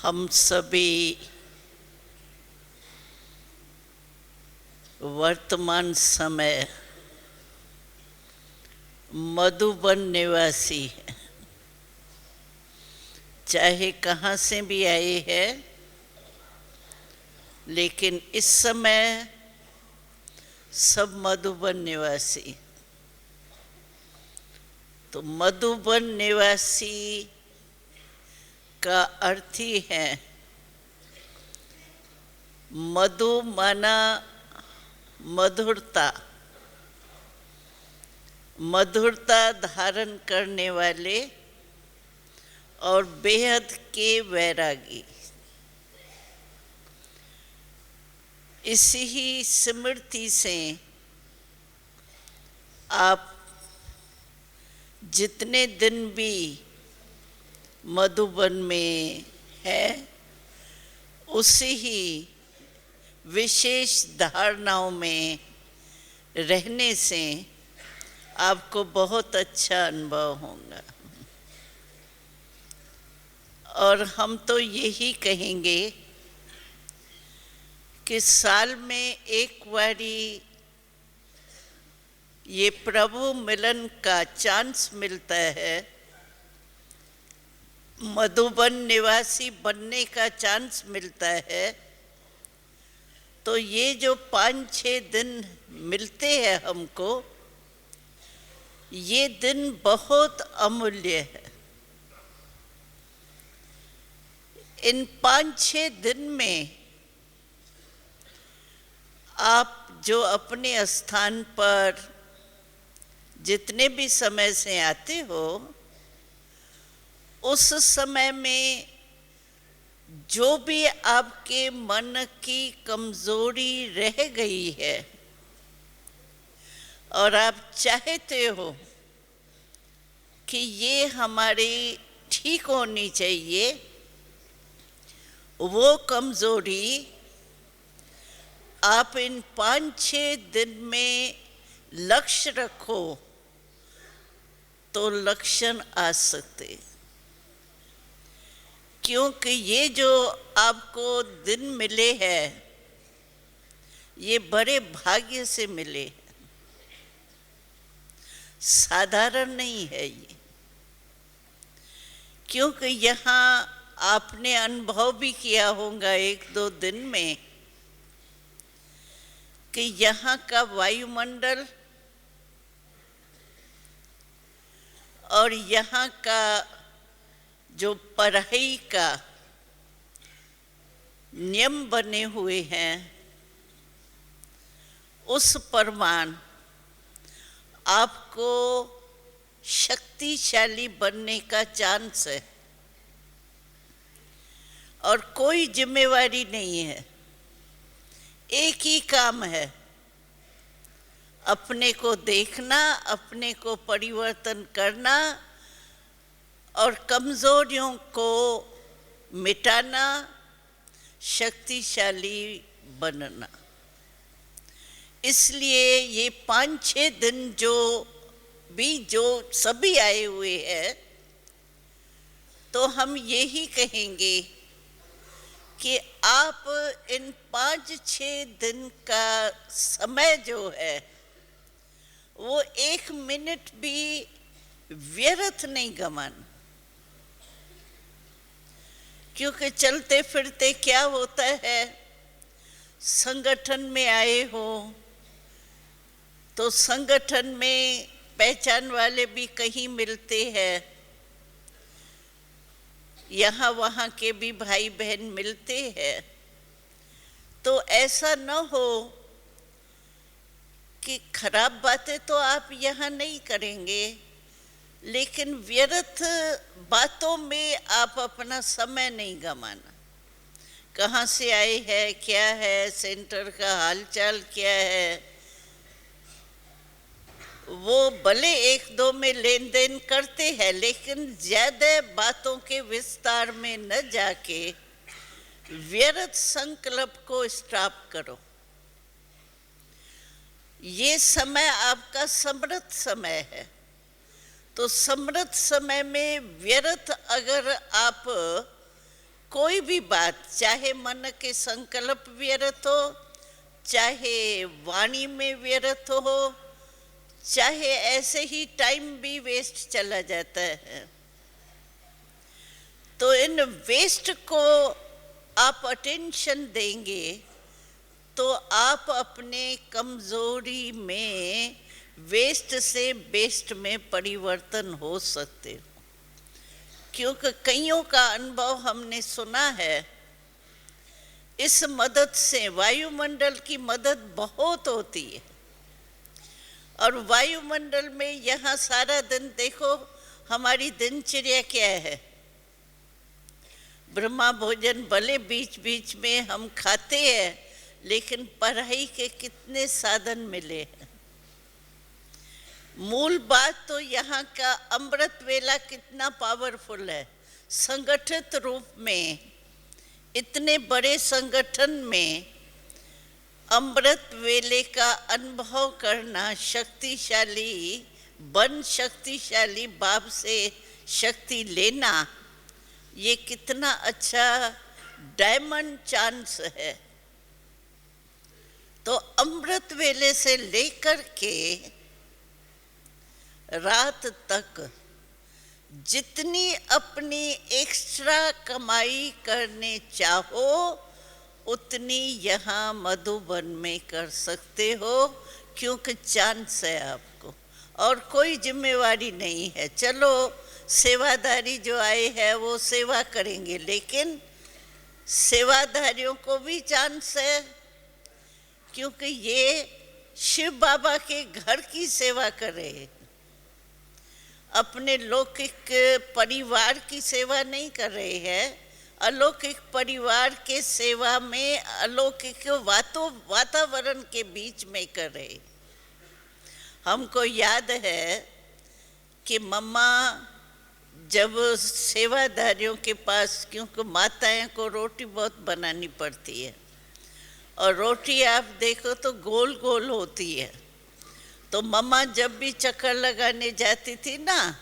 हम सभी वर्तमान समय मधुबन निवासी हैं। चाहे कहाँ से भी आए हैं, लेकिन इस समय सब मधुबन निवासी। तो मधुबन निवासी का अर्थ ही है मधु माना मधुरता, मधुरता धारण करने वाले और बेहद के वैरागी। इसी ही स्मृति से आप जितने दिन भी मधुबन में है, उसी ही विशेष धारणाओं में रहने से आपको बहुत अच्छा अनुभव होगा। और हम तो यही कहेंगे कि साल में एक बारी ये प्रभु मिलन का चांस मिलता है, मधुबन निवासी बनने का चांस मिलता है। तो ये जो 5-6 दिन मिलते हैं हमको, ये दिन बहुत अमूल्य है। इन 5-6 दिन में आप जो अपने स्थान पर जितने भी समय से आते हो, उस समय में जो भी आपके मन की कमजोरी रह गई है और आप चाहते हो कि ये हमारी ठीक होनी चाहिए, वो कमजोरी आप इन 5-6 दिन में लक्ष्य रखो तो लक्षण आ सकते। क्योंकि ये जो आपको दिन मिले हैं, ये बड़े भाग्य से मिले हैं, साधारण नहीं है ये। क्योंकि यहाँ आपने अनुभव भी किया होगा 1-2 दिन में कि यहाँ का वायुमंडल और यहाँ का जो पढ़ाई का नियम बने हुए हैं, उस प्रमाण आपको शक्तिशाली बनने का चांस है। और कोई जिम्मेवारी नहीं है, एक ही काम है, अपने को देखना, अपने को परिवर्तन करना और कमजोरियों को मिटाना, शक्तिशाली बनना। इसलिए ये 5-6 दिन जो सभी आए हुए हैं, तो हम यही कहेंगे कि आप इन 5-6 दिन का समय जो है, वो 1 मिनट भी व्यर्थ नहीं गंवाना। क्योंकि चलते फिरते क्या होता है, संगठन में आए हो तो संगठन में पहचान वाले भी कहीं मिलते हैं, यहाँ वहाँ के भी भाई बहन मिलते हैं। तो ऐसा न हो कि खराब बातें तो आप यहाँ नहीं करेंगे, लेकिन व्यर्थ बातों में आप अपना समय नहीं गंवाना। कहाँ से आए हैं, क्या है, सेंटर का हालचाल क्या है, वो भले 1-2 में लेन देन करते हैं, लेकिन ज़्यादा बातों के विस्तार में न जाके व्यर्थ संकल्प को स्टॉप करो। ये समय आपका समृद्ध समय है। तो समृद्ध समय में व्यर्थ अगर आप कोई भी बात, चाहे मन के संकल्प व्यर्थ हो, चाहे वाणी में व्यर्थ हो, चाहे ऐसे ही टाइम भी वेस्ट चला जाता है, तो इन वेस्ट को आप अटेंशन देंगे तो आप अपने कमजोरी में वेस्ट से बेस्ट में परिवर्तन हो सकते हो। क्योंकि कईयों का अनुभव हमने सुना है, इस मदद से वायुमंडल की मदद बहुत होती है। और वायुमंडल में यहाँ सारा दिन देखो हमारी दिनचर्या क्या है, ब्रह्मा भोजन भले बीच बीच में हम खाते हैं, लेकिन पढ़ाई के कितने साधन मिले हैं। मूल बात तो यहाँ का अमृत वेला कितना पावरफुल है। संगठित रूप में इतने बड़े संगठन में अमृत वेले का अनुभव करना, शक्तिशाली बन शक्तिशाली भाव से शक्ति लेना, ये कितना अच्छा डायमंड चांस है। तो अमृत वेले से लेकर के रात तक जितनी अपनी एक्स्ट्रा कमाई करने चाहो उतनी यहाँ मधुबन में कर सकते हो, क्योंकि चांस है आपको और कोई जिम्मेवारी नहीं है। चलो सेवादारी जो आए हैं वो सेवा करेंगे, लेकिन सेवादारियों को भी चांस है, क्योंकि ये शिव बाबा के घर की सेवा कर रहे हैं, अपने लौकिक परिवार की सेवा नहीं कर रहे हैं, अलौकिक परिवार के सेवा में अलौकिक वातावरण के बीच में कर रहे। हमको याद है कि मम्मा जब सेवादारियों के पास, क्योंकि माताएं को रोटी बहुत बनानी पड़ती है और रोटी आप देखो तो गोल गोल होती है, तो मम्मा जब भी चक्कर लगाने जाती थी ना,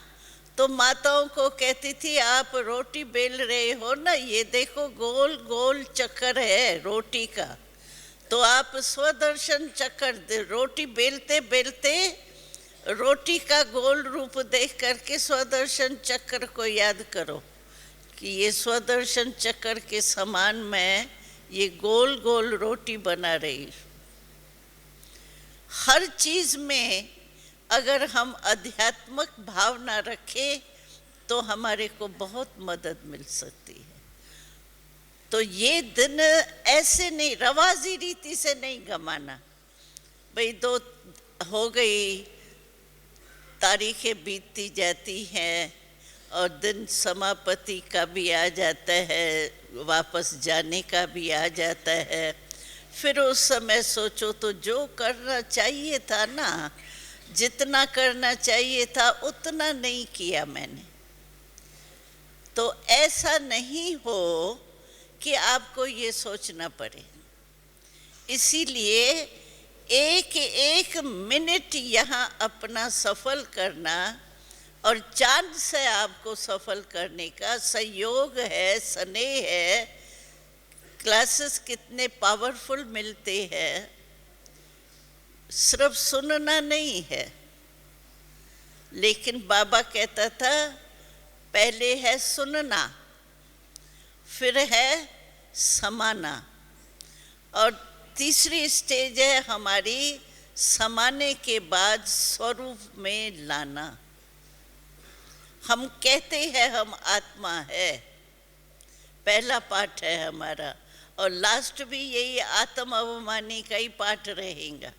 तो माताओं को कहती थी आप रोटी बेल रहे हो ना, ये देखो गोल गोल चक्कर है रोटी का, तो आप स्वदर्शन चक्कर रोटी बेलते बेलते रोटी का गोल रूप देख करके स्वदर्शन चक्र को याद करो कि ये स्वदर्शन चक्र के समान मैं ये गोल गोल रोटी बना रही। हर चीज में अगर हम आध्यात्मिक भावना रखें तो हमारे को बहुत मदद मिल सकती है। तो ये दिन ऐसे नहीं, रवाजी रीति से नहीं गमाना, भाई दो हो गई, तारीखें बीतती जाती हैं और दिन समापति का भी आ जाता है, वापस जाने का भी आ जाता है, फिर उस समय सोचो तो जो करना चाहिए था ना, जितना करना चाहिए था उतना नहीं किया मैंने। तो ऐसा नहीं हो कि आपको ये सोचना पड़े। इसीलिए एक एक मिनट यहाँ अपना सफल करना, और चांस है आपको सफल करने का, सहयोग है, स्नेह है, क्लासेस कितने पावरफुल मिलते हैं। सिर्फ सुनना नहीं है, लेकिन बाबा कहता था पहले है सुनना, फिर है समाना, और तीसरी स्टेज है हमारी समाने के बाद स्वरूप में लाना। हम कहते हैं हम आत्मा है, पहला पाठ है हमारा, और लास्ट भी यही आत्म अवमानी का ही पाठ रहेगा।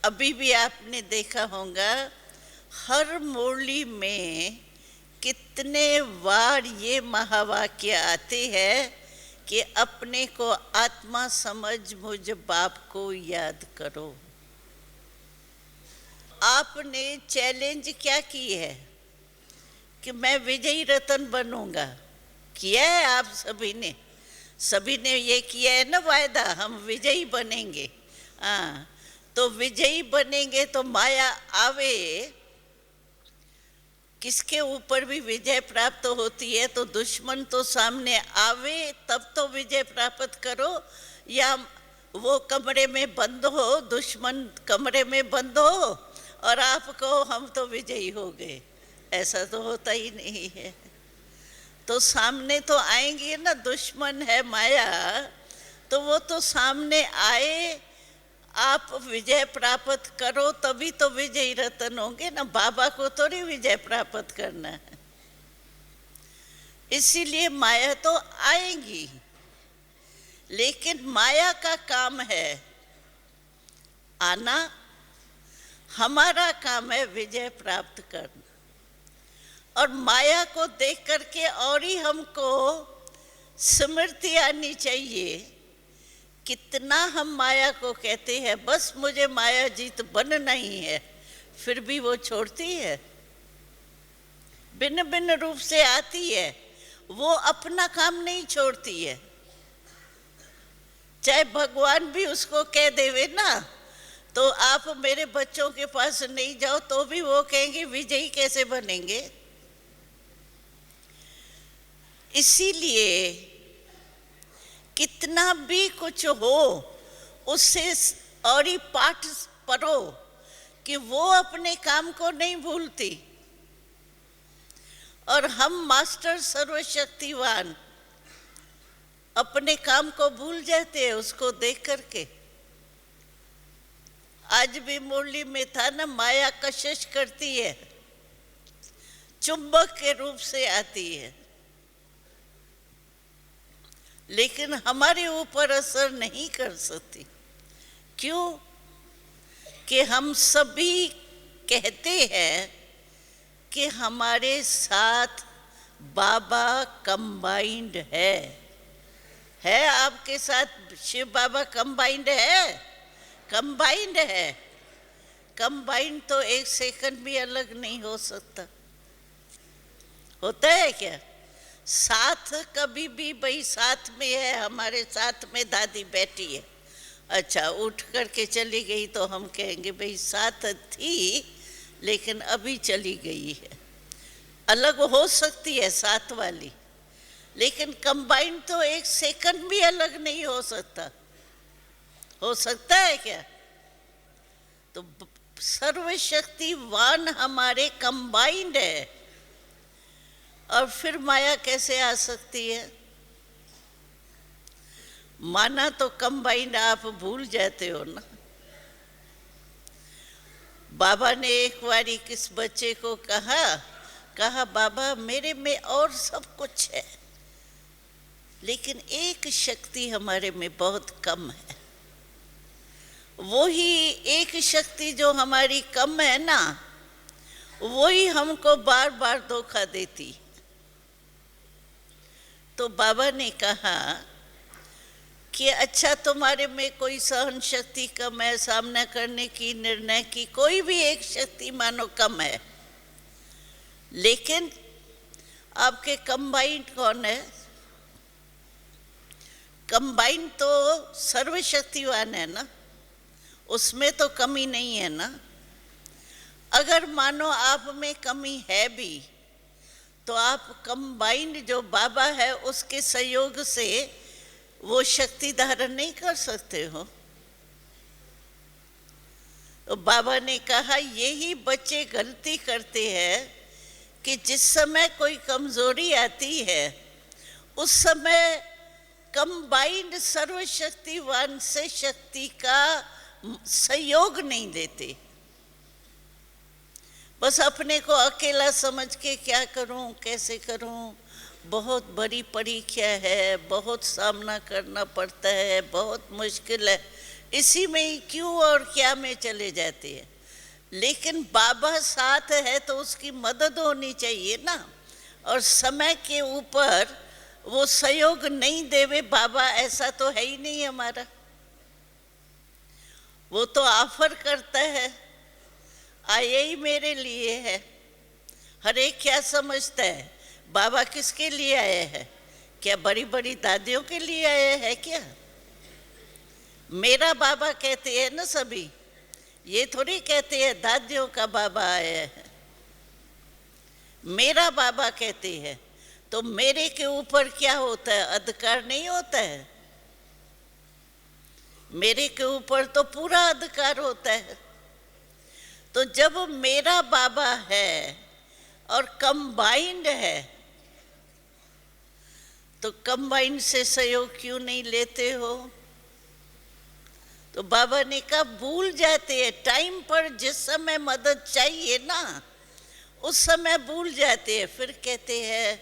अभी भी आपने देखा होगा हर मुरली में कितने बार ये महावाक्य आते हैं कि अपने को आत्मा समझ मुझ बाप को याद करो। आपने चैलेंज क्या की है कि मैं विजयी रतन बनूंगा, किया है आप सभी ने ये किया है ना वायदा, हम विजयी बनेंगे। हाँ, तो विजयी बनेंगे तो माया आवे किसके ऊपर भी विजय प्राप्त होती है तो दुश्मन तो सामने आवे तब तो विजय प्राप्त करो, या वो कमरे में बंद हो, दुश्मन कमरे में बंद हो और आप कहो हम तो विजयी हो गए, ऐसा तो होता ही नहीं है। तो सामने तो आएंगे ना, दुश्मन है माया, तो वो तो सामने आए, आप विजय प्राप्त करो तभी तो विजयी रतन होंगे ना। बाबा को तो नहीं विजय प्राप्त करना है, इसीलिए माया तो आएंगी, लेकिन माया का काम है आना, हमारा काम है विजय प्राप्त करना। और माया को देख करके और ही हमको स्मृति आनी चाहिए, कितना हम माया को कहते हैं बस मुझे माया जीत बनना ही है, फिर भी वो छोड़ती है, भिन्न भिन्न रूप से आती है, वो अपना काम नहीं छोड़ती है। चाहे भगवान भी उसको कह देवे ना, तो आप मेरे बच्चों के पास नहीं जाओ, तो भी वो कहेंगे विजयी कैसे बनेंगे। इसीलिए कितना भी कुछ हो उससे और ही पाठ पढ़ो कि वो अपने काम को नहीं भूलती, और हम मास्टर सर्वशक्तिवान अपने काम को भूल जाते हैं उसको देख करके। आज भी मुरली में था ना, माया कशिश करती है, चुंबक के रूप से आती है, लेकिन हमारे ऊपर असर नहीं कर सकती। क्यों? कि हम सभी कहते हैं कि हमारे साथ बाबा कंबाइंड है आपके साथ शिव बाबा कंबाइंड है? कंबाइंड है। कंबाइंड तो एक सेकंड भी अलग नहीं हो सकता। होता है क्या? साथ कभी भी भाई साथ में है, हमारे साथ में दादी बैठी है, अच्छा उठ करके चली गई तो हम कहेंगे भाई साथ थी लेकिन अभी चली गई है। अलग हो सकती है साथ वाली, लेकिन कंबाइंड तो एक सेकंड भी अलग नहीं हो सकता। हो सकता है क्या? तो सर्वशक्तिवान हमारे कंबाइंड है, और फिर माया कैसे आ सकती है? माना तो कंबाइंड आप भूल जाते हो ना। बाबा ने एक बारी किस बच्चे को कहा बाबा मेरे में और सब कुछ है, लेकिन एक शक्ति हमारे में बहुत कम है। वो ही एक शक्ति जो हमारी कम है ना, वो ही हमको बार बार धोखा देती। तो बाबा ने कहा कि अच्छा तुम्हारे में कोई सहन शक्ति कम है, सामना करने की, निर्णय की कोई भी एक शक्ति मानो कम है, लेकिन आपके कंबाइंड कौन है? कंबाइंड तो सर्वशक्तिवान है ना, उसमें तो कमी नहीं है ना। अगर मानो आप में कमी है भी, तो आप कंबाइंड जो बाबा है उसके सहयोग से वो शक्ति धारण नहीं कर सकते हो। तो बाबा ने कहा यही बच्चे गलती करते हैं कि जिस समय कोई कमजोरी आती है उस समय कंबाइंड सर्वशक्तिवान से शक्ति का सहयोग नहीं देते, बस अपने को अकेला समझ के क्या करूं, कैसे करूं, बहुत बड़ी परीक्षा है, बहुत सामना करना पड़ता है, बहुत मुश्किल है, इसी में ही क्यों और क्या में चले जाते हैं। लेकिन बाबा साथ है तो उसकी मदद होनी चाहिए ना, और समय के ऊपर वो सहयोग नहीं देवे बाबा, ऐसा तो है ही नहीं हमारा। वो तो ऑफर करता है, आए ही मेरे लिए है। हर एक क्या समझता है बाबा किसके लिए आए हैं? क्या बड़ी बड़ी दादियों के लिए आए हैं क्या? मेरा बाबा कहते हैं ना सभी, ये थोड़ी कहते हैं दादियों का बाबा आया है। मेरा बाबा कहते हैं, तो मेरे के ऊपर क्या होता है? अधिकार नहीं होता है। मेरे के ऊपर तो पूरा अधिकार होता है। तो जब मेरा बाबा है और कंबाइंड है, तो कंबाइंड से सहयोग क्यों नहीं लेते हो? तो बाबा ने कहा भूल जाते हैं, टाइम पर जिस समय मदद चाहिए ना उस समय भूल जाते हैं। फिर कहते हैं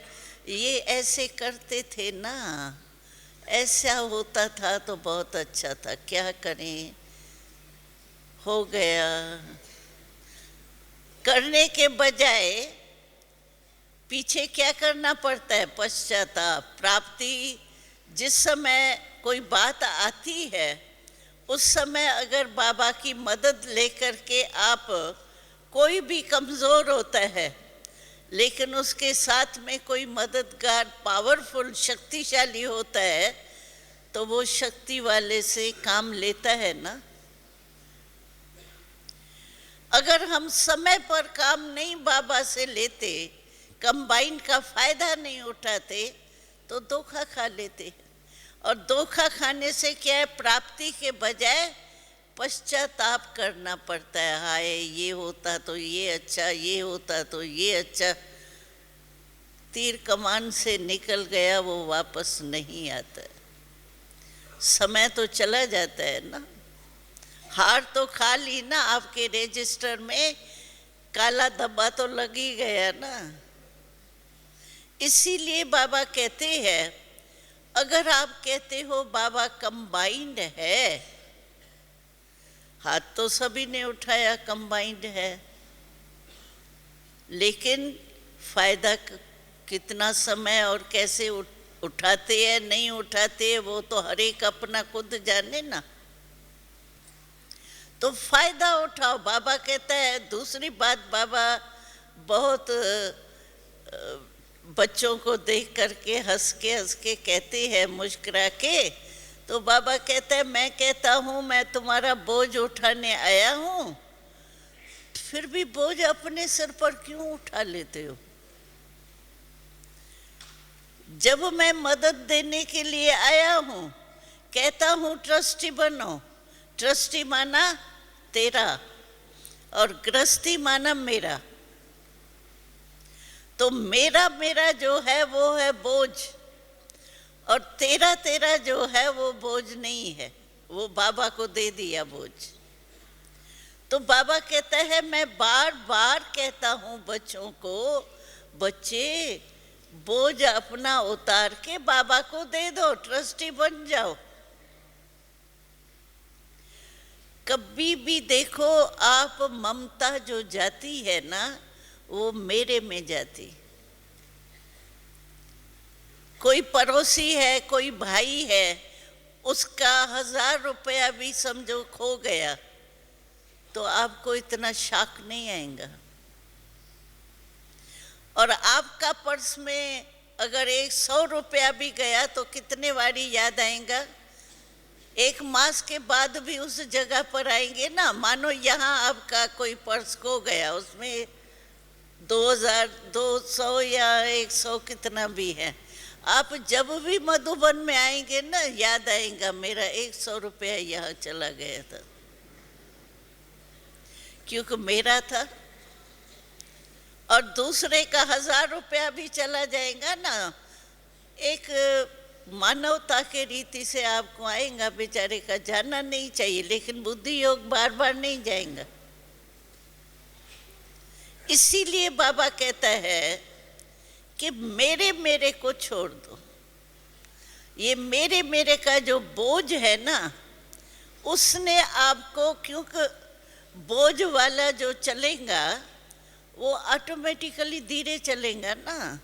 ये ऐसे करते थे ना, ऐसा होता था तो बहुत अच्छा था, क्या करें, हो गया। करने के बजाय पीछे क्या करना पड़ता है? पश्चाताप, प्राप्ति। जिस समय कोई बात आती है उस समय अगर बाबा की मदद लेकर के आप, कोई भी कमज़ोर होता है लेकिन उसके साथ में कोई मददगार पावरफुल शक्तिशाली होता है, तो वो शक्ति वाले से काम लेता है ना। अगर हम समय पर काम नहीं बाबा से लेते, कंबाइन का फायदा नहीं उठाते, तो धोखा खा लेते हैं। और धोखा खाने से क्या है? प्राप्ति के बजाय पश्चाताप करना पड़ता है। हाय ये होता तो ये अच्छा, ये होता तो ये अच्छा। तीर कमान से निकल गया, वो वापस नहीं आता है। समय तो चला जाता है ना। हार तो खा ली ना, आपके रजिस्टर में काला धब्बा तो लग ही गया ना। इसीलिए बाबा कहते हैं, अगर आप कहते हो बाबा कंबाइंड है, हाथ तो सभी ने उठाया कंबाइंड है, लेकिन फायदा कितना समय और कैसे उठाते हैं नहीं उठाते हैं, वो तो हर एक अपना खुद जाने ना। तो फायदा उठाओ। बाबा कहता है, दूसरी बात बाबा बहुत बच्चों को देख करके हंस के कहते हैं, मुस्कुरा के। तो बाबा कहता है, मैं कहता हूँ मैं तुम्हारा बोझ उठाने आया हूँ, फिर भी बोझ अपने सिर पर क्यों उठा लेते हो? जब मैं मदद देने के लिए आया हूँ, कहता हूँ ट्रस्टी बनो। ट्रस्टी माना तेरा और गृहस्थी माना मेरा। तो मेरा जो है वो है बोझ, और तेरा जो है वो बोझ नहीं है, वो बाबा को दे दिया बोझ। तो बाबा कहता है, मैं बार बार कहता हूँ बच्चों को, बच्चे बोझ अपना उतार के बाबा को दे दो, ट्रस्टी बन जाओ। कभी भी देखो आप, ममता जो जाती है ना, वो मेरे में जाती। कोई पड़ोसी है, कोई भाई है, उसका 1000 रुपया भी समझो खो गया, तो आपको इतना शॉक नहीं आएगा। और आपका पर्स में अगर 100 रुपया भी गया तो कितने बारी याद आएगा? 1 मास के बाद भी उस जगह पर आएंगे ना। मानो यहाँ आपका कोई पर्स खो गया, उसमें 2000, 200 या 100 कितना भी है, आप जब भी मधुबन में आएंगे ना, याद आएगा मेरा 100 रुपया यहाँ चला गया था, क्योंकि मेरा था। और दूसरे का 1000 रुपया भी चला जाएगा ना, एक मानवता के रीति से आपको आएगा, बेचारे का जाना नहीं चाहिए, लेकिन बुद्धि योग बार बार नहीं जाएगा। इसीलिए बाबा कहता है कि मेरे को छोड़ दो। ये मेरे का जो बोझ है ना, उसने आपको, क्योंकि बोझ वाला जो चलेगा वो ऑटोमेटिकली धीरे चलेगा ना,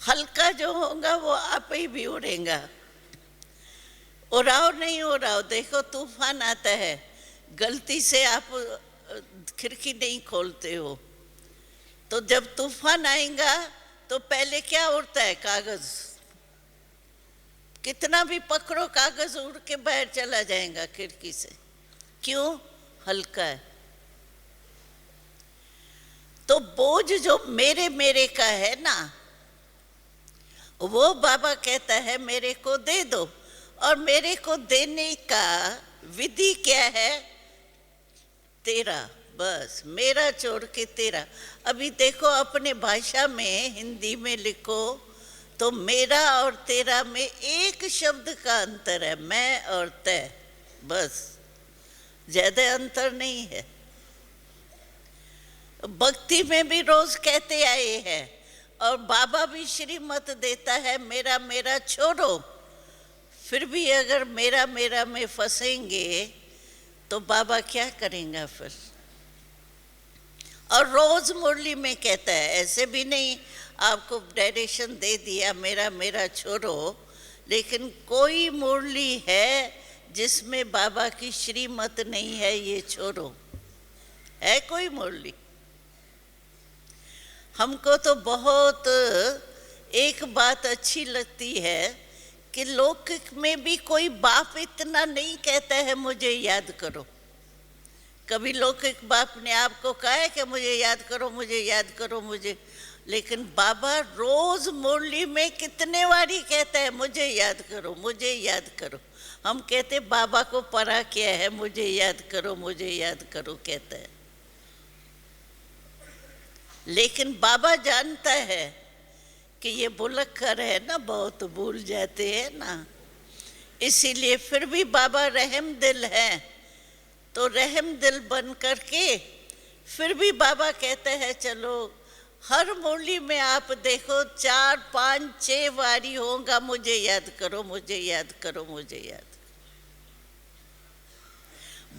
हल्का जो होगा वो आप ही भी उड़ेगा। उड़ाओ नहीं उड़ाओ, देखो तूफान आता है, गलती से आप खिड़की नहीं खोलते हो, तो जब तूफान आएगा तो पहले क्या उड़ता है? कागज। कितना भी पकड़ो, कागज उड़ के बाहर चला जाएगा खिड़की से। क्यों? हल्का है। तो बोझ जो मेरे मेरे का है ना, वो बाबा कहता है मेरे को दे दो। और मेरे को देने का विधि क्या है? तेरा, बस मेरा छोड़ के तेरा। अभी देखो अपने भाषा में हिंदी में लिखो तो मेरा और तेरा में एक शब्द का अंतर है, मैं और तय, बस, ज्यादा अंतर नहीं है। भक्ति में भी रोज कहते आए हैं और बाबा भी श्रीमत देता है मेरा मेरा छोड़ो। फिर भी अगर मेरा मेरा में फंसेंगे तो बाबा क्या करेंगे फिर? और रोज मुरली में कहता है, ऐसे भी नहीं आपको डायरेक्शन दे दिया मेरा मेरा छोड़ो, लेकिन कोई मुरली है जिसमें बाबा की श्रीमत नहीं है ये छोड़ो? है कोई मुरली? हमको तो बहुत एक बात अच्छी लगती है कि लौकिक में भी कोई बाप इतना नहीं कहता है मुझे याद करो। कभी लौकिक बाप ने आपको कहा है कि मुझे याद करो, मुझे याद करो, मुझे? लेकिन बाबा रोज मुरली में कितने बारी कहता है मुझे याद करो, मुझे याद करो। हम कहते बाबा को परा क्या है, मुझे याद करो, मुझे याद करो कहता है। लेकिन बाबा जानता है कि ये बुलक्कर है ना, बहुत भूल जाते हैं ना, इसीलिए फिर भी बाबा रहम दिल है। तो रहम दिल बन करके फिर भी बाबा कहते हैं चलो हर मुरली में आप देखो 4, 5, 6 बारी होगा मुझे याद करो, मुझे याद करो, मुझे याद करो।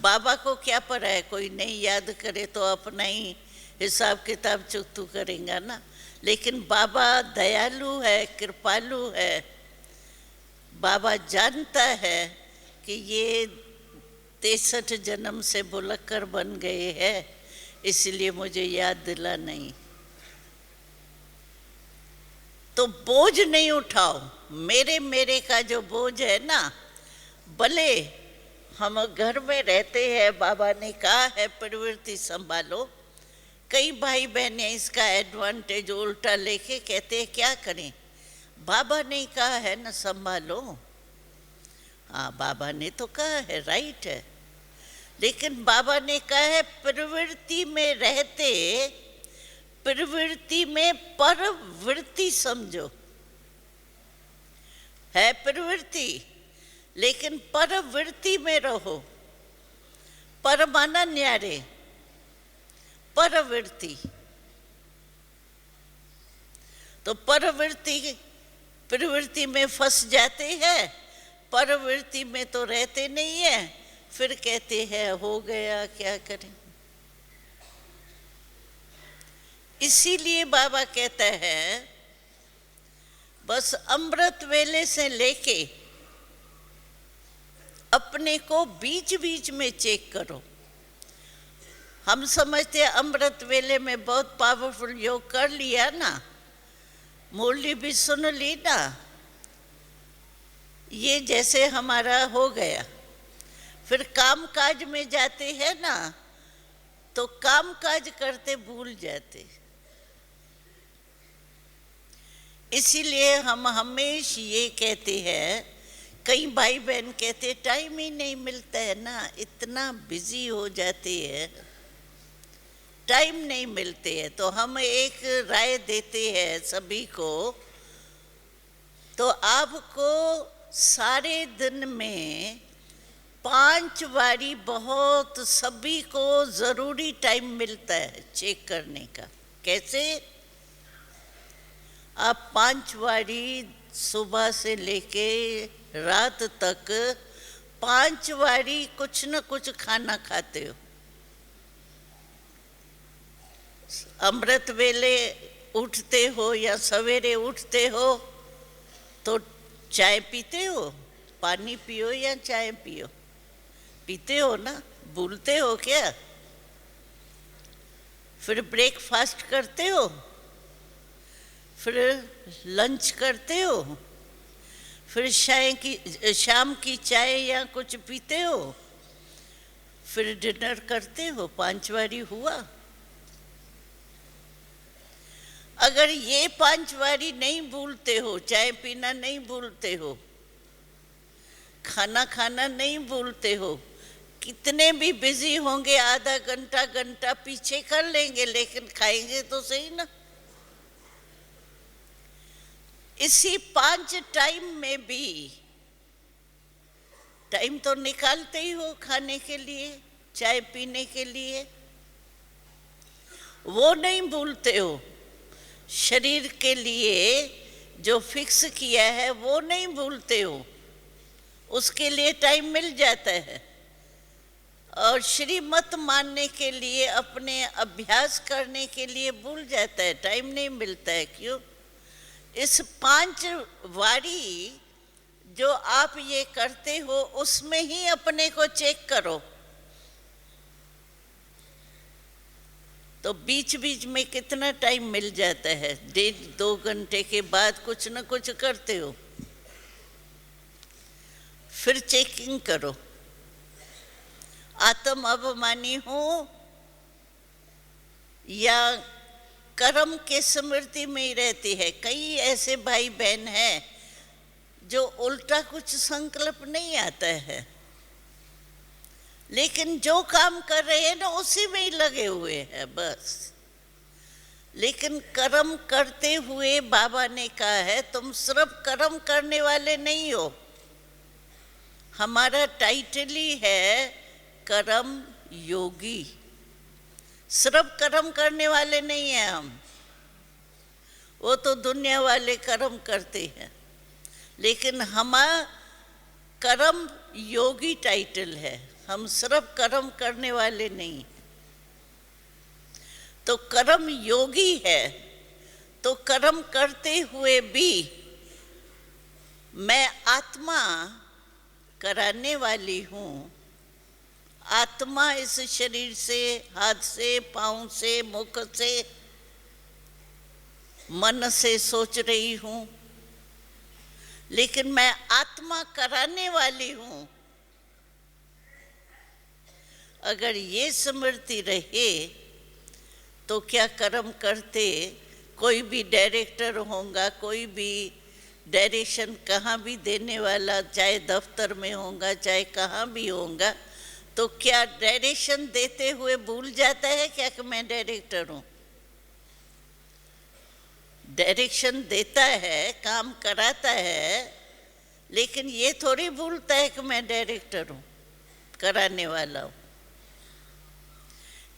बाबा को क्या पता है, कोई नहीं याद करे तो अपना ही हिसाब किताब चुकतू करेगा ना। लेकिन बाबा दयालु है, कृपालु है। बाबा जानता है कि ये 63 जन्म से बुलक्कर बन गए हैं, इसलिए मुझे याद दिला नहीं। तो बोझ नहीं उठाओ, मेरे मेरे का जो बोझ है ना, भले हम घर में रहते हैं, बाबा ने कहा है प्रवृत्ति संभालो। कई भाई बहनें इसका एडवांटेज उल्टा लेके कहते हैं क्या करें, बाबा ने कहा है ना संभालो। हाँ, बाबा ने तो कहा है, राइट है, लेकिन बाबा ने कहा है प्रवृत्ति में रहते प्रवृत्ति में परवृत्ति समझो। है प्रवृत्ति, लेकिन परवृत्ति में रहो। पर माना न्यारे, परवृत्ति। तो प्रवृत्ति में फंस जाते हैं, परवृत्ति में तो रहते नहीं है, फिर कहते हैं हो गया, क्या करें। इसीलिए बाबा कहता है बस अमृत वेले से लेके अपने को बीच बीच में चेक करो। हम समझते हैं अमृत वेले में बहुत पावरफुल योग कर लिया ना, मुरली भी सुन ली ना, ये जैसे हमारा हो गया। फिर काम काज में जाते हैं ना, तो काम काज करते भूल जाते। इसीलिए हम हमेशा ये कहते हैं, कई भाई बहन कहते टाइम ही नहीं मिलता है ना, इतना बिजी हो जाते हैं, टाइम नहीं मिलते हैं। तो हम एक राय देते हैं सभी को, तो आपको सारे दिन में 5 बारी बहुत सभी को ज़रूरी टाइम मिलता है चेक करने का। कैसे? आप 5 बारी सुबह से लेके रात तक 5 बारी कुछ न कुछ खाना खाते हो। अमृत वेले उठते हो या सवेरे उठते हो तो चाय पीते हो, पानी पियो या चाय पियो, पीते हो ना, भूलते हो क्या? फिर ब्रेकफास्ट करते हो, फिर लंच करते हो, फिर शाम की चाय या कुछ पीते हो, फिर डिनर करते हो। 5 बारी हुआ। अगर ये 5 बारी नहीं भूलते हो, चाय पीना नहीं भूलते हो, खाना खाना नहीं भूलते हो, कितने भी बिजी होंगे आधा घंटा घंटा पीछे कर लेंगे, लेकिन खाएंगे तो सही ना। इसी 5 टाइम में भी टाइम तो निकालते ही हो खाने के लिए, चाय पीने के लिए, वो नहीं भूलते हो। शरीर के लिए जो फिक्स किया है वो नहीं भूलते हो, उसके लिए टाइम मिल जाता है। और श्रीमत मानने के लिए, अपने अभ्यास करने के लिए भूल जाता है, टाइम नहीं मिलता है। क्यों? इस 5 वारी जो आप ये करते हो उसमें ही अपने को चेक करो। तो बीच बीच में कितना टाइम मिल जाता है, 1.5-2 घंटे के बाद कुछ न कुछ करते हो, फिर चेकिंग करो। आत्म अभिमानी हूं या कर्म के स्मृति में ही रहती है। कई ऐसे भाई बहन हैं जो उल्टा कुछ संकल्प नहीं आता है, लेकिन जो काम कर रहे हैं ना उसी में ही लगे हुए हैं बस। लेकिन कर्म करते हुए बाबा ने कहा है तुम सिर्फ कर्म करने वाले नहीं हो। हमारा टाइटल ही है कर्म योगी। सिर्फ कर्म करने वाले नहीं हैं हम, वो तो दुनिया वाले कर्म करते हैं, लेकिन हमारा कर्म योगी टाइटल है। हम सिर्फ कर्म करने वाले नहीं, तो कर्म योगी है। तो कर्म करते हुए भी मैं आत्मा कराने वाली हूँ। आत्मा इस शरीर से, हाथ से, पाँव से, मुख से, मन से सोच रही हूँ, लेकिन मैं आत्मा कराने वाली हूँ। अगर ये स्मृति रहे तो क्या कर्म करते, कोई भी डायरेक्टर होगा, कोई भी डायरेक्शन कहाँ भी देने वाला, चाहे दफ्तर में होगा चाहे कहाँ भी होगा, तो क्या डायरेक्शन देते हुए भूल जाता है क्या कि मैं डायरेक्टर हूँ? डायरेक्शन देता है, काम कराता है, लेकिन ये थोड़ी भूलता है कि मैं डायरेक्टर हूँ, कराने वाला हूँ।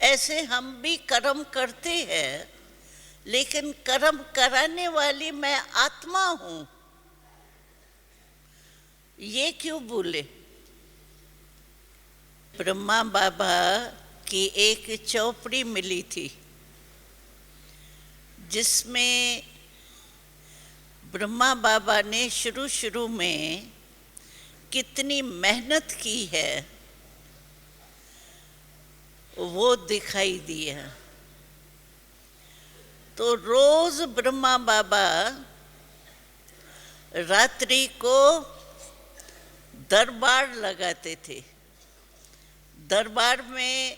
ऐसे हम भी कर्म करते हैं, लेकिन कर्म कराने वाली मैं आत्मा हूँ, ये क्यों भूले? ब्रह्मा बाबा की एक चौपड़ी मिली थी जिसमें ब्रह्मा बाबा ने शुरू में कितनी मेहनत की है वो दिखाई दिया। तो रोज ब्रह्मा बाबा रात्रि को दरबार लगाते थे। दरबार में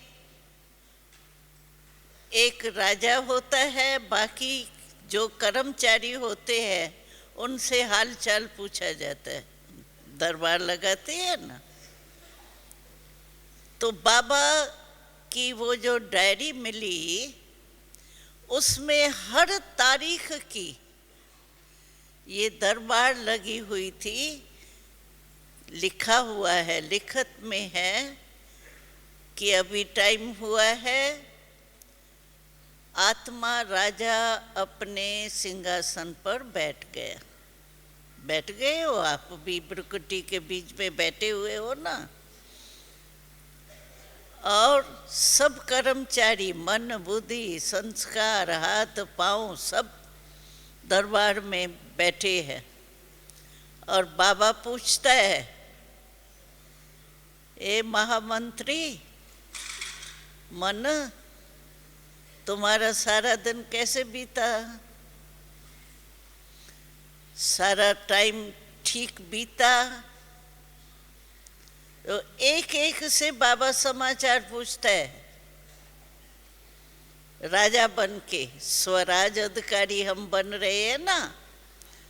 एक राजा होता है, बाकी जो कर्मचारी होते हैं उनसे हाल चाल पूछा जाता है। दरबार लगाते हैं ना, तो बाबा की वो जो डायरी मिली उसमें हर तारीख की ये दरबार लगी हुई थी, लिखा हुआ है, लिखत में है कि अभी टाइम हुआ है, आत्मा राजा अपने सिंहासन पर बैठ गया। बैठ गए हो आप भी, प्रकृति के बीच में बैठे हुए हो ना। और सब कर्मचारी, मन बुद्धि संस्कार, हाथ पांव सब दरबार में बैठे हैं। और बाबा पूछता है, ए महामंत्री मन, तुम्हारा सारा दिन कैसे बीता? सारा टाइम ठीक बीता? तो एक एक से बाबा समाचार पूछता है। राजा बन के स्वराज अधिकारी हम बन रहे हैं ना।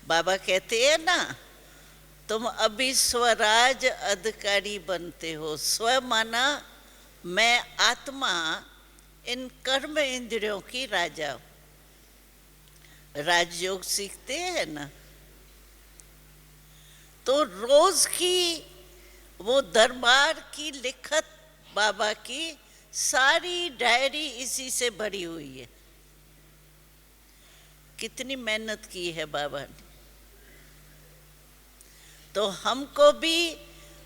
बाबा कहते हैं ना, तुम अभी स्वराज अधिकारी बनते हो। स्व माना मैं आत्मा इन कर्म इंद्रियों की राजा हूं। राजयोग सीखते हैं ना, तो रोज की वो दरबार की लिखत, बाबा की सारी डायरी इसी से भरी हुई है। कितनी मेहनत की है बाबा ने। तो हमको भी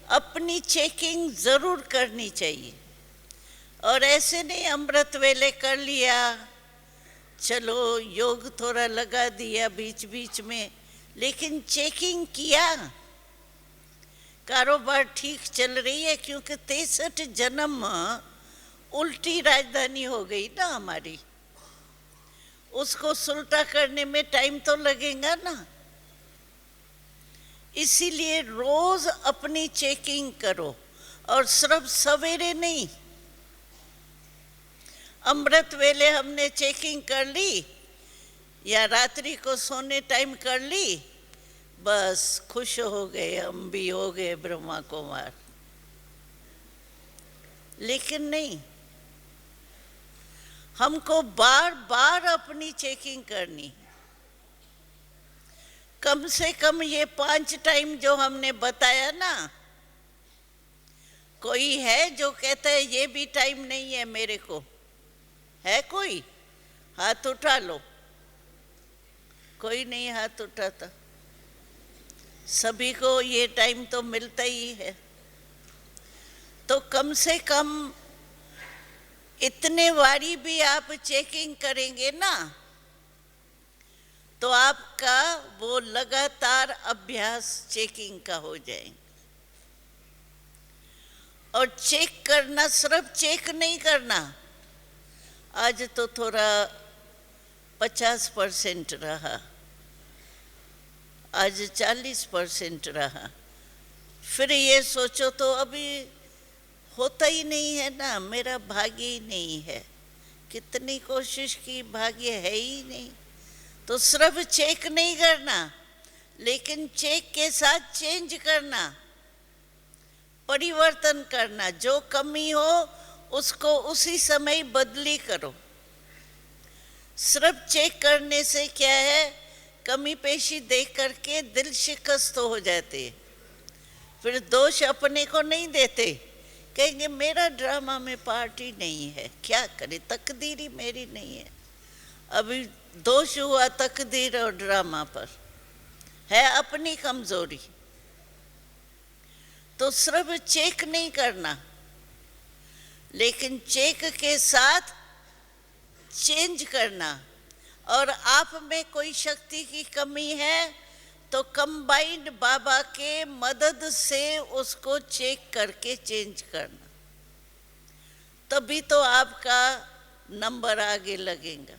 अपनी चेकिंग जरूर करनी चाहिए। और ऐसे नहीं अमृत वेले कर लिया, चलो योग थोड़ा लगा दिया बीच बीच में, लेकिन चेकिंग किया कारोबार ठीक चल रही है। क्योंकि 63 जन्म उल्टी राजधानी हो गई ना हमारी, उसको सुलटा करने में टाइम तो लगेगा ना। इसीलिए रोज अपनी चेकिंग करो। और सिर्फ सवेरे नहीं, अमृत वेले हमने चेकिंग कर ली या रात्रि को सोने टाइम कर ली, बस खुश हो गए, हम भी हो गए ब्रह्मा कुमार। लेकिन नहीं, हमको बार बार अपनी चेकिंग करनी। कम से कम ये 5 टाइम जो हमने बताया ना, कोई है जो कहता है ये भी टाइम नहीं है मेरे को? है कोई? हाथ उठा लो। कोई नहीं हाथ उठाता। सभी को ये टाइम तो मिलता ही है। तो कम से कम इतने बारी भी आप चेकिंग करेंगे ना, तो आपका वो लगातार अभ्यास चेकिंग का हो जाएगा। और चेक करना, सिर्फ चेक नहीं करना। आज तो थोड़ा 50% रहा, आज 40% रहा। फिर ये सोचो तो अभी होता ही नहीं है ना, मेरा भाग्य ही नहीं है। कितनी कोशिश की, भाग्य है ही नहीं। तो सिर्फ चेक नहीं करना, लेकिन चेक के साथ चेंज करना, परिवर्तन करना। जो कमी हो उसको उसी समय बदली करो। सिर्फ चेक करने से क्या है, कमी पेशी देख करके दिल शिकस्त हो जाते, फिर दोष अपने को नहीं देते। कहेंगे मेरा ड्रामा में पार्ट ही नहीं है, क्या करे, तकदीर ही मेरी नहीं है। अभी दोष हुआ तकदीर और ड्रामा पर, है अपनी कमजोरी। तो सिर्फ चेक नहीं करना, लेकिन चेक के साथ चेंज करना। और आप में कोई शक्ति की कमी है तो कंबाइंड बाबा के मदद से उसको चेक करके चेंज करना, तभी तो आपका नंबर आगे लगेगा।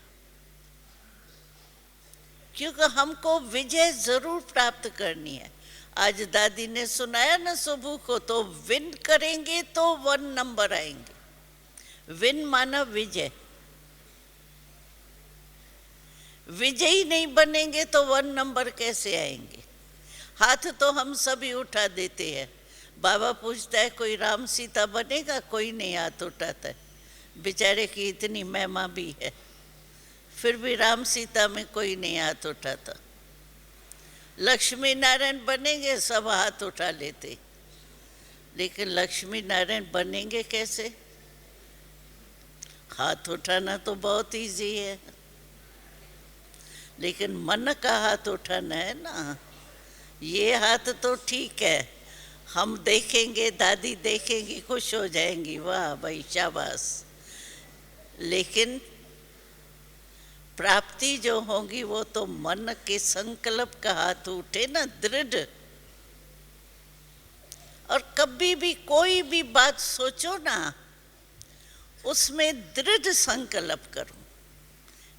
क्योंकि हमको विजय जरूर प्राप्त करनी है। आज दादी ने सुनाया ना सुबह को, तो विन करेंगे तो 1 नंबर आएंगे। विन माना विजय। विजयी नहीं बनेंगे तो 1 नंबर कैसे आएंगे? हाथ तो हम सभी उठा देते हैं। बाबा पूछता है कोई राम सीता बनेगा? कोई नहीं हाथ उठाता है। बेचारे की इतनी महिमा भी है, फिर भी राम सीता में कोई नहीं हाथ उठाता। लक्ष्मी नारायण बनेंगे, सब हाथ उठा लेते। लेकिन लक्ष्मी नारायण बनेंगे कैसे? हाथ उठाना तो बहुत इजी है, लेकिन मन का हाथ उठाना है ना। ये हाथ तो ठीक है, हम देखेंगे, दादी देखेंगी, खुश हो जाएंगी, वाह भाई शाबाश। लेकिन प्राप्ति जो होगी वो तो मन के संकल्प का हाथ उठे ना, दृढ़। और कभी भी कोई भी बात सोचो ना, उसमें दृढ़ संकल्प करो।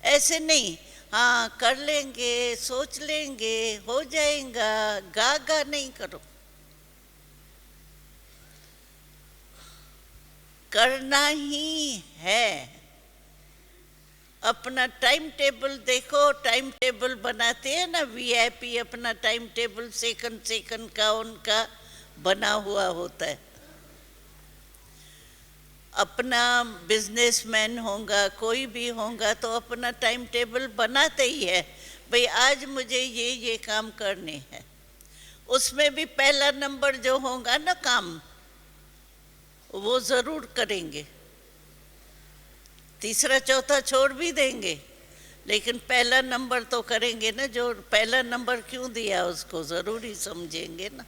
ऐसे नहीं हाँ कर लेंगे, सोच लेंगे, हो जाएगा, गा गा नहीं करो। करना ही है। अपना टाइम टेबल देखो, टाइम टेबल बनाते हैं ना वीआईपी, अपना टाइम टेबल सेकंड सेकंड का उनका बना हुआ होता है। अपना बिजनेसमैन होगा, कोई भी होगा तो अपना टाइम टेबल बनाते ही है, भाई आज मुझे ये काम करने हैं। उसमें भी पहला नंबर जो होगा ना काम, वो ज़रूर करेंगे, तीसरा चौथा छोड़ भी देंगे, लेकिन पहला नंबर तो करेंगे ना। जो पहला नंबर क्यों दिया उसको ज़रूरी समझेंगे ना।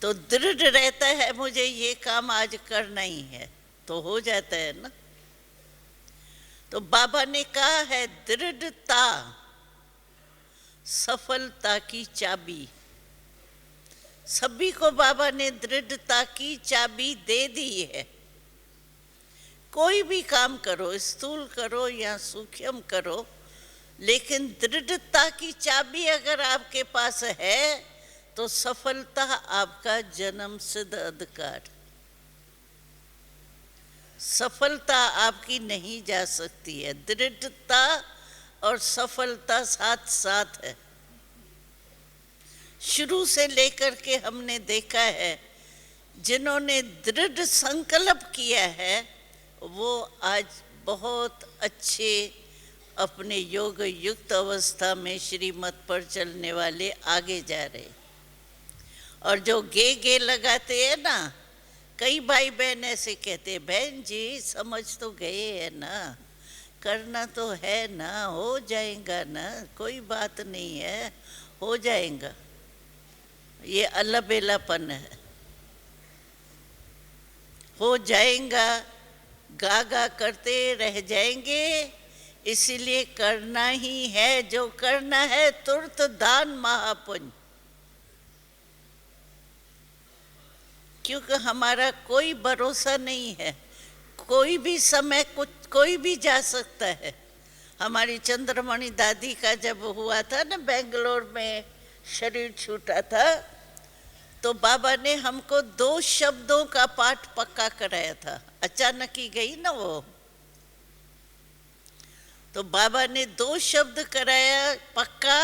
तो दृढ़ रहता है मुझे ये काम आज करना ही है, तो हो जाता है ना। तो बाबा ने कहा है दृढ़ता सफलता की चाबी। सभी को बाबा ने दृढ़ता की चाबी दे दी है। कोई भी काम करो, स्थूल करो या सूक्ष्म करो, लेकिन दृढ़ता की चाबी अगर आपके पास है तो सफलता आपका जन्म सिद्ध अधिकार। सफलता आपकी नहीं जा सकती है। दृढ़ता और सफलता साथ साथ है। शुरू से लेकर के हमने देखा है जिन्होंने दृढ़ संकल्प किया है वो आज बहुत अच्छे अपने योग युक्त अवस्था में श्रीमत पर चलने वाले आगे जा रहे। और जो गे लगाते हैं ना, कई भाई बहन ऐसे कहते, बहन जी समझ तो गए है ना, करना तो है ना, हो जाएगा ना, कोई बात नहीं है, हो जाएगा। ये अल्लाह-बेलापन है। हो जाएगा, गा गा करते रह जाएंगे, इसीलिए करना ही है। जो करना है तुरंत दान महापुण्य, क्योंकि हमारा कोई भरोसा नहीं है। कोई भी समय कोई भी जा सकता है। हमारी चंद्रमणि दादी का जब हुआ था ना बेंगलोर में शरीर छूटा था, तो बाबा ने हमको 2 शब्दों का पाठ पक्का कराया था। अचानक ही गई ना वो, तो बाबा ने 2 शब्द कराया पक्का।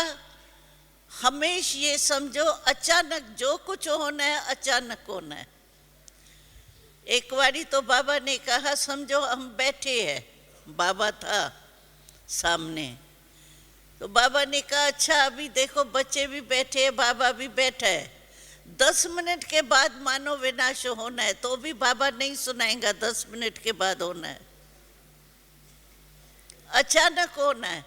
हमेशा ये समझो अचानक जो कुछ होना है अचानक होना है। एक बारी तो बाबा ने कहा, समझो हम बैठे हैं, बाबा था सामने, तो बाबा ने कहा अच्छा अभी देखो बच्चे भी बैठे हैं, बाबा भी बैठा है, 10 मिनट के बाद मानो विनाश होना है, तो भी बाबा नहीं सुनाएगा 10 मिनट के बाद होना है, अचानक होना है।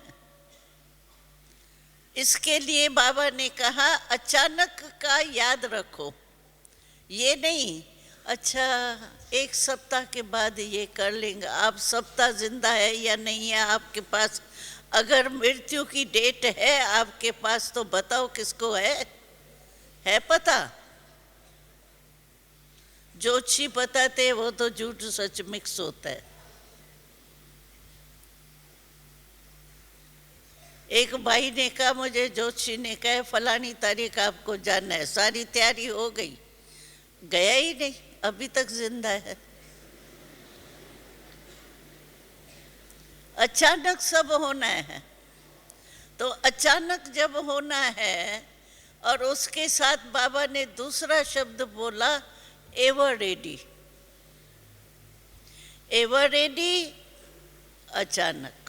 इसके लिए बाबा ने कहा अचानक का याद रखो, ये नहीं अच्छा 1 सप्ताह के बाद ये कर लेंगे। आप सप्ताह जिंदा है या नहीं है आपके पास? अगर मृत्यु की डेट है आपके पास तो बताओ किसको है पता? ज्योतिषी बताते वो तो झूठ सच मिक्स होता है। एक भाई ने कहा मुझे ज्योतिषी ने कहा फलानी तारीख आपको जाना है, सारी तैयारी हो गई, गया ही नहीं, अभी तक जिंदा है। अचानक सब होना है, तो अचानक जब होना है और उसके साथ बाबा ने दूसरा शब्द बोला एवर रेडी। एवर रेडी, अचानक।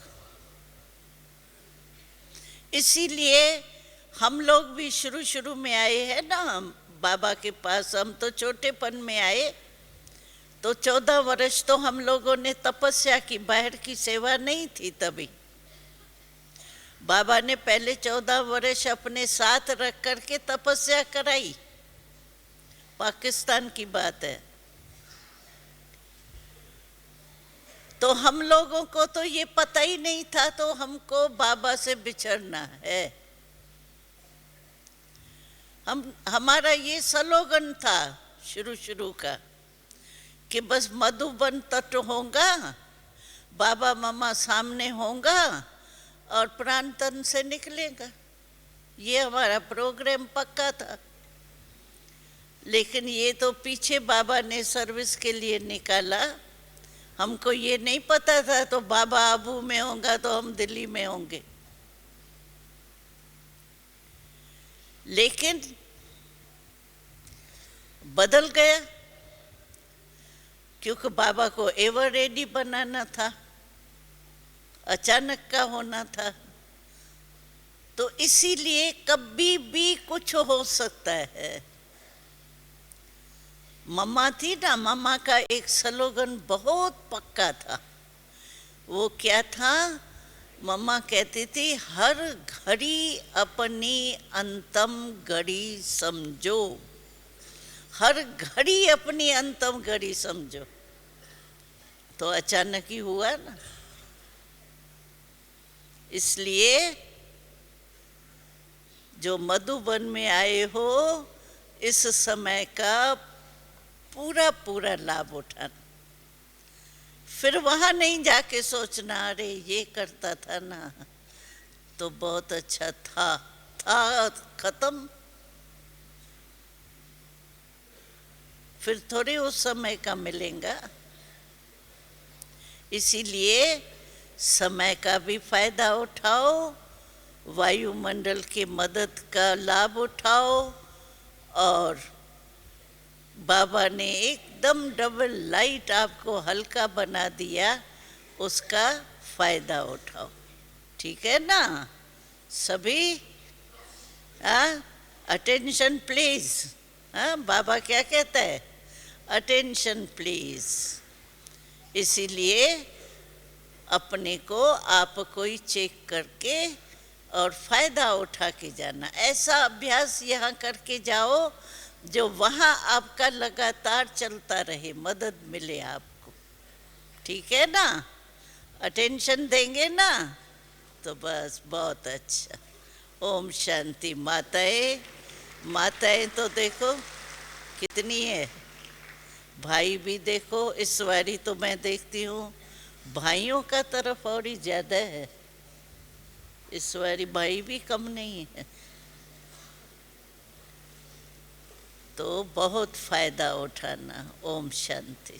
इसीलिए हम लोग भी शुरू में आए हैं ना हम बाबा के पास, हम तो छोटेपन में आए, तो 14 वर्ष तो हम लोगों ने तपस्या की, बाहर की सेवा नहीं थी तभी। बाबा ने पहले 14 वर्ष अपने साथ रख करके तपस्या कराई, पाकिस्तान की बात है। तो हम लोगों को तो ये पता ही नहीं था, तो हमको बाबा से बिछड़ना है। हमारा ये स्लोगन था शुरू का कि बस मधुबन तट होगा, बाबा मामा सामने होगा और प्राण तन से निकलेगा। ये हमारा प्रोग्राम पक्का था। लेकिन ये तो पीछे बाबा ने सर्विस के लिए निकाला, हमको ये नहीं पता था, तो बाबा आबू में होगा तो हम दिल्ली में होंगे। लेकिन बदल गया, क्योंकि बाबा को एवर रेडी बनाना था, अचानक का होना था। तो इसीलिए कभी भी कुछ हो सकता है। मम्मा थी ना, मम्मा का एक स्लोगन बहुत पक्का था। वो क्या था? मम्मा कहती थी, हर घड़ी अपनी अंतम घड़ी समझो, हर घड़ी अपनी अंतम घड़ी समझो। तो अचानक ही हुआ ना। इसलिए जो मधुबन में आए हो, इस समय का पूरा पूरा लाभ उठाना। फिर वहां नहीं जाके सोचना अरे ये करता था ना तो बहुत अच्छा था खत्म। फिर थोड़ी उस समय का मिलेगा। इसीलिए समय का भी फायदा उठाओ, वायुमंडल की मदद का लाभ उठाओ, और बाबा ने एकदम डबल लाइट आपको हल्का बना दिया, उसका फायदा उठाओ। ठीक है ना सभी? Attention please. बाबा क्या कहता है? Attention please. इसीलिए अपने को आपको ही चेक करके और फायदा उठा के जाना। ऐसा अभ्यास यहाँ करके जाओ जो वहाँ आपका लगातार चलता रहे, मदद मिले आपको। ठीक है ना? अटेंशन देंगे ना तो बस बहुत अच्छा। ओम शांति। माताएं, माताएं तो देखो कितनी है, भाई भी देखो। इस बारी तो मैं देखती हूँ भाइयों का तरफ और ही ज्यादा है, इस बारी भाई भी कम नहीं है। तो बहुत फायदा उठाना। ओम शांति।